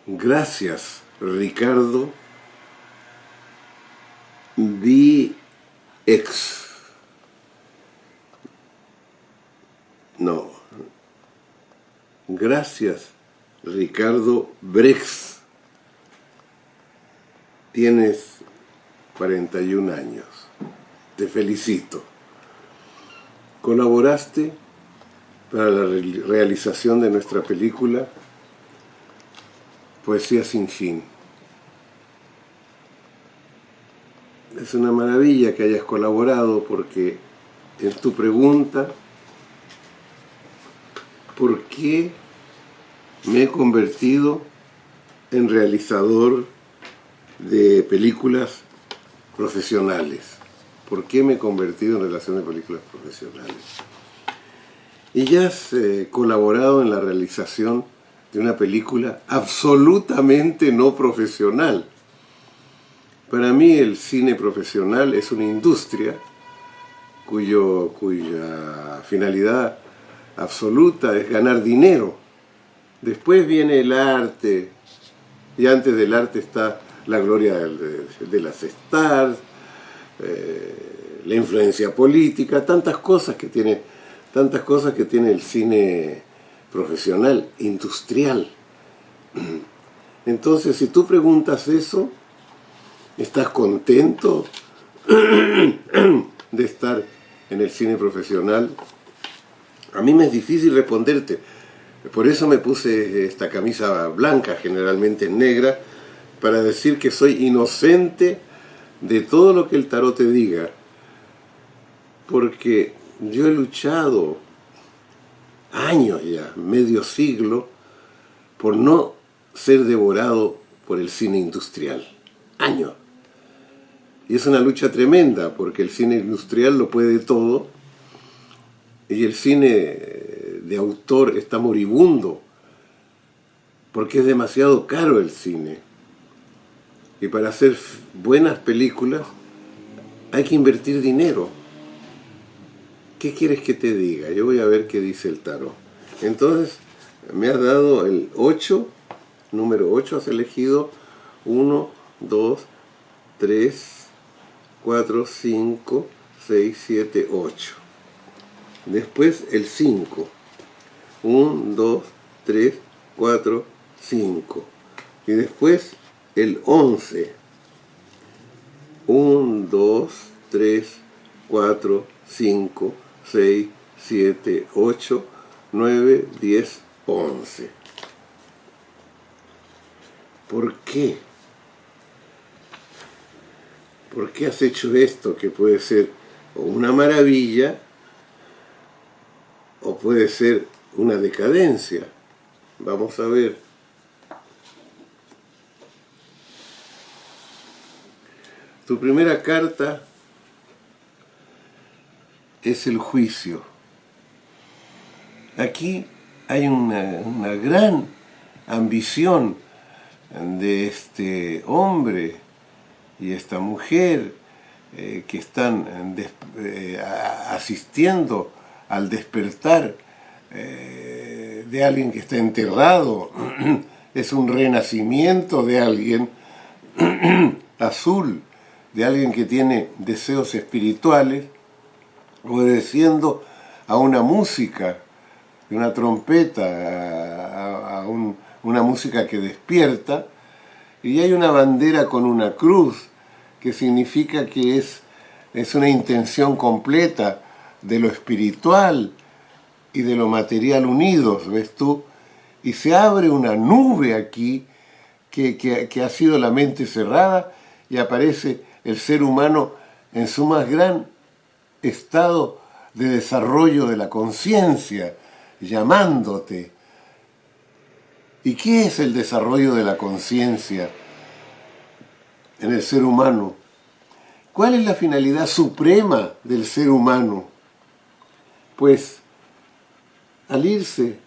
Gracias, Ricardo BX. No. Gracias, Ricardo Brex. Tienes 41 años. Te felicito. Colaboraste para la realización de nuestra película Poesía sin fin. Es una maravilla que hayas colaborado porque en tu pregunta, ¿por qué me he convertido en realizador de películas profesionales? ¿Por qué me he convertido en realización de películas profesionales? Y ya has colaborado en la realización de una película absolutamente no profesional. Para mí el cine profesional es una industria cuya finalidad absoluta es ganar dinero. Después viene el arte, y antes del arte está la gloria de las stars, la influencia política, tantas cosas que tiene el cine profesional, industrial. Entonces, si tú preguntas eso, ¿estás contento de estar en el cine profesional? A mí me es difícil responderte. Por eso me puse esta camisa blanca, generalmente negra, para decir que soy inocente de todo lo que el tarot te diga. Porque yo he luchado años ya, medio siglo, por no ser devorado por el cine industrial. Años. Y es una lucha tremenda, porque el cine industrial lo puede todo, y el cine de autor está moribundo, porque es demasiado caro el cine. Y para hacer buenas películas hay que invertir dinero. ¿Qué quieres que te diga? Yo voy a ver qué dice el tarot. Entonces, me has dado el 8, número 8 has elegido 1, 2, 3, 4, 5, 6, 7, 8. Después el 5. 1, 2, 3, 4, 5. Y después el 11. 1, 2, 3, 4, 5, 6, 7, 8, 9, 10, 11. ¿Por qué? ¿Por qué has hecho esto que puede ser una maravilla o puede ser una decadencia? Vamos a ver. Tu primera carta es el juicio. Aquí hay una gran ambición de este hombre y esta mujer que están asistiendo al despertar de alguien que está enterrado. Es un renacimiento de alguien azul, de alguien que tiene deseos espirituales, obedeciendo a una música, una trompeta, una música que despierta, y hay una bandera con una cruz, que significa que es una intención completa de lo espiritual y de lo material unidos, ¿ves tú? Y se abre una nube aquí que ha sido la mente cerrada, y aparece el ser humano en su más gran estado de desarrollo de la conciencia, llamándote. ¿Y qué es el desarrollo de la conciencia en el ser humano? ¿Cuál es la finalidad suprema del ser humano? Pues, al irse,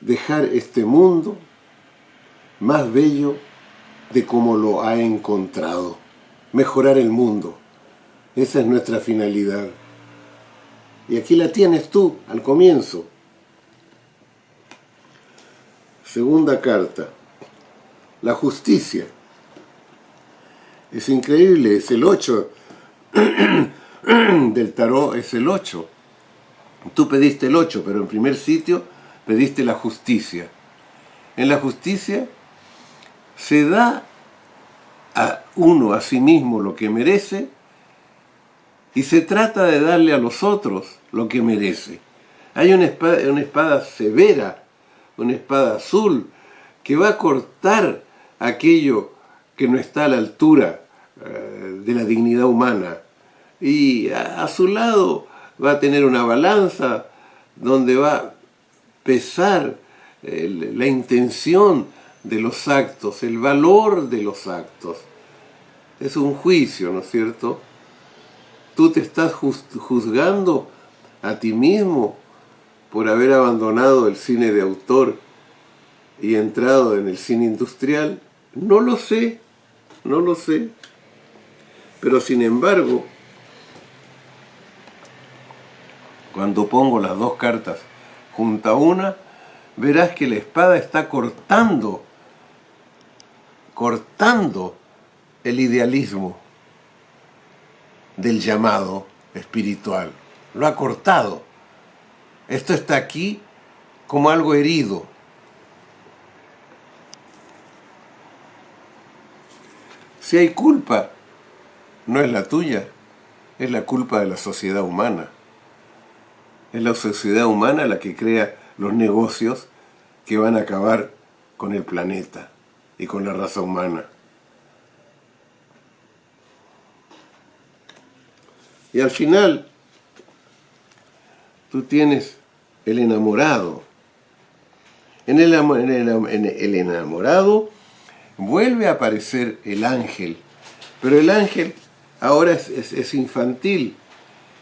dejar este mundo más bello de como lo ha encontrado. Mejorar el mundo. Esa es nuestra finalidad. Y aquí la tienes tú, al comienzo. Segunda carta. la justicia. Es increíble, es el 8 del tarot, es el 8. Tú pediste el 8, pero en primer sitio pediste la justicia. En la justicia se da a uno a sí mismo lo que merece y se trata de darle a los otros lo que merece. Hay una espada severa, una espada azul, que va a cortar aquello que no está a la altura de la dignidad humana. Y a su lado va a tener una balanza donde va a pesar la intención de los actos, el valor de los actos. Es un juicio, ¿no es cierto? Tú te estás juzgando a ti mismo por haber abandonado el cine de autor y entrado en el cine industrial. No lo sé, no lo sé. Pero sin embargo, cuando pongo las dos cartas junto a una, verás que la espada está cortando el idealismo del llamado espiritual. Lo ha cortado. Esto está aquí como algo herido. Si hay culpa, no es la tuya, es la culpa de la sociedad humana. Es la sociedad humana la que crea los negocios que van a acabar con el planeta y con la raza humana. Y al final, tú tienes el enamorado. En el enamorado vuelve a aparecer el ángel, pero el ángel ahora es infantil,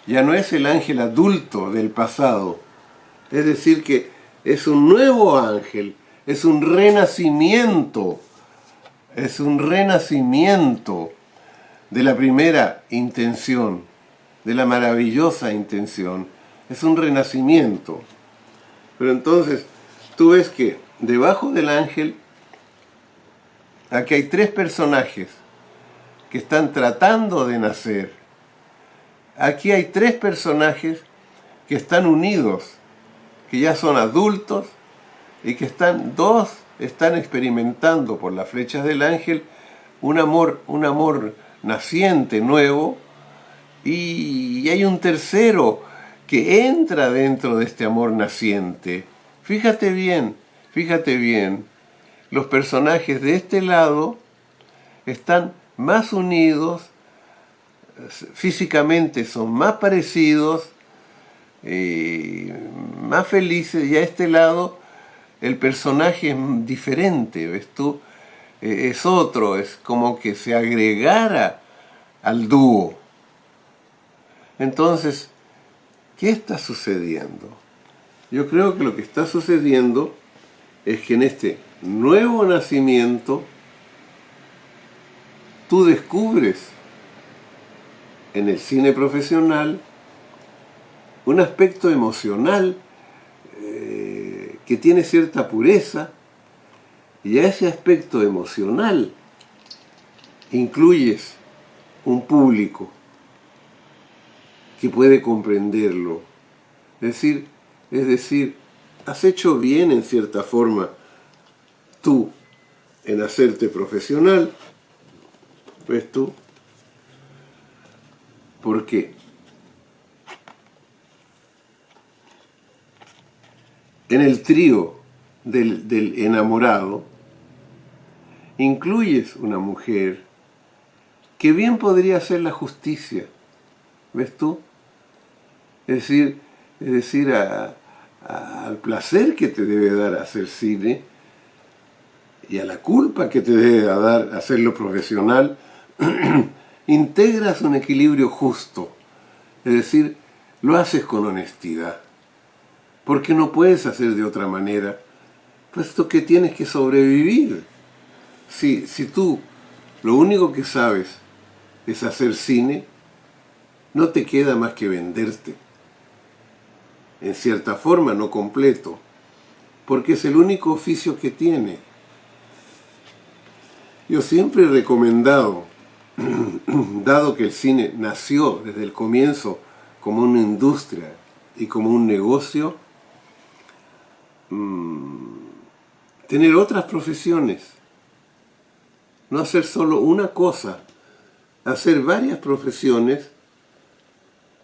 ya no es el ángel adulto del pasado. Es decir, que es un nuevo ángel, es un renacimiento de la primera intención, de la maravillosa intención. Es un renacimiento. Pero entonces, tú ves que debajo del ángel, aquí hay tres personajes que están tratando de nacer. Aquí hay tres personajes que están unidos, que ya son adultos y que dos están experimentando por las flechas del ángel un amor naciente, nuevo, y hay un tercero que entra dentro de este amor naciente. Fíjate bien, los personajes de este lado están más unidos, físicamente son más parecidos, más felices, y a este lado el personaje es diferente, ¿ves tú? Es otro, es como que se agregara al dúo. Entonces, ¿qué está sucediendo? Yo creo que lo que está sucediendo es que en este nuevo nacimiento tú descubres en el cine profesional un aspecto emocional que tiene cierta pureza, y a ese aspecto emocional incluyes un público que puede comprenderlo. Es decir, has hecho bien en cierta forma tú en hacerte profesional, ¿ves tú? Porque en el trío del enamorado incluyes una mujer que bien podría hacer la justicia, ¿ves tú? Es decir, al placer que te debe dar hacer cine y a la culpa que te debe dar hacerlo profesional, integras un equilibrio justo. Es decir, lo haces con honestidad, porque no puedes hacer de otra manera, puesto que tienes que sobrevivir. Si tú lo único que sabes es hacer cine, no te queda más que venderte. En cierta forma, no completo, porque es el único oficio que tiene. Yo siempre he recomendado, dado que el cine nació desde el comienzo como una industria y como un negocio, tener otras profesiones, no hacer solo una cosa, hacer varias profesiones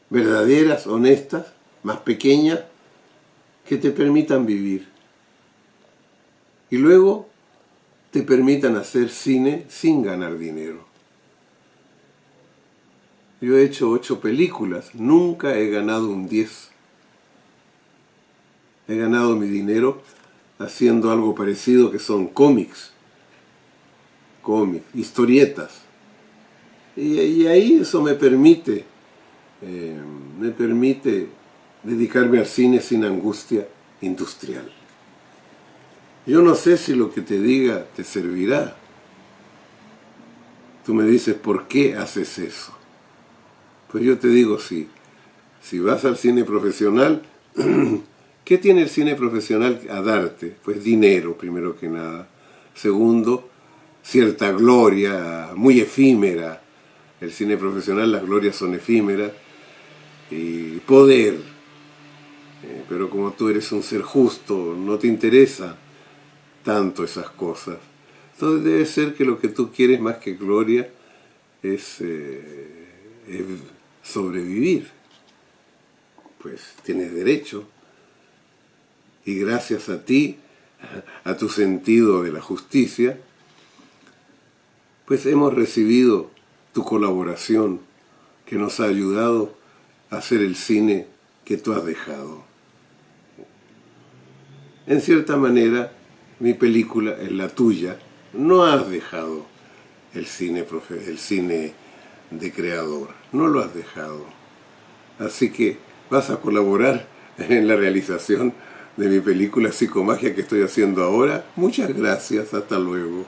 verdaderas, honestas, más pequeñas, que te permitan vivir. Y luego te permitan hacer cine sin ganar dinero. Yo he hecho 8 películas, nunca he ganado un 10. He ganado mi dinero haciendo algo parecido que son cómics, historietas. Y ahí eso me permite dedicarme al cine sin angustia industrial. Yo no sé si lo que te diga te servirá. Tú me dices, ¿por qué haces eso? Pues yo te digo, si vas al cine profesional, ¿qué tiene el cine profesional a darte? Pues dinero, primero que nada. Segundo, cierta gloria muy efímera. El cine profesional, las glorias son efímeras. Y poder. Pero como tú eres un ser justo, no te interesa tanto esas cosas. Entonces debe ser que lo que tú quieres más que gloria es sobrevivir. Pues tienes derecho. Y gracias a ti, a tu sentido de la justicia, pues hemos recibido tu colaboración que nos ha ayudado a hacer el cine que tú has dejado. En cierta manera, mi película es la tuya. No has dejado el cine de creador. No lo has dejado. Así que vas a colaborar en la realización de mi película Psicomagia que estoy haciendo ahora. Muchas gracias. Hasta luego.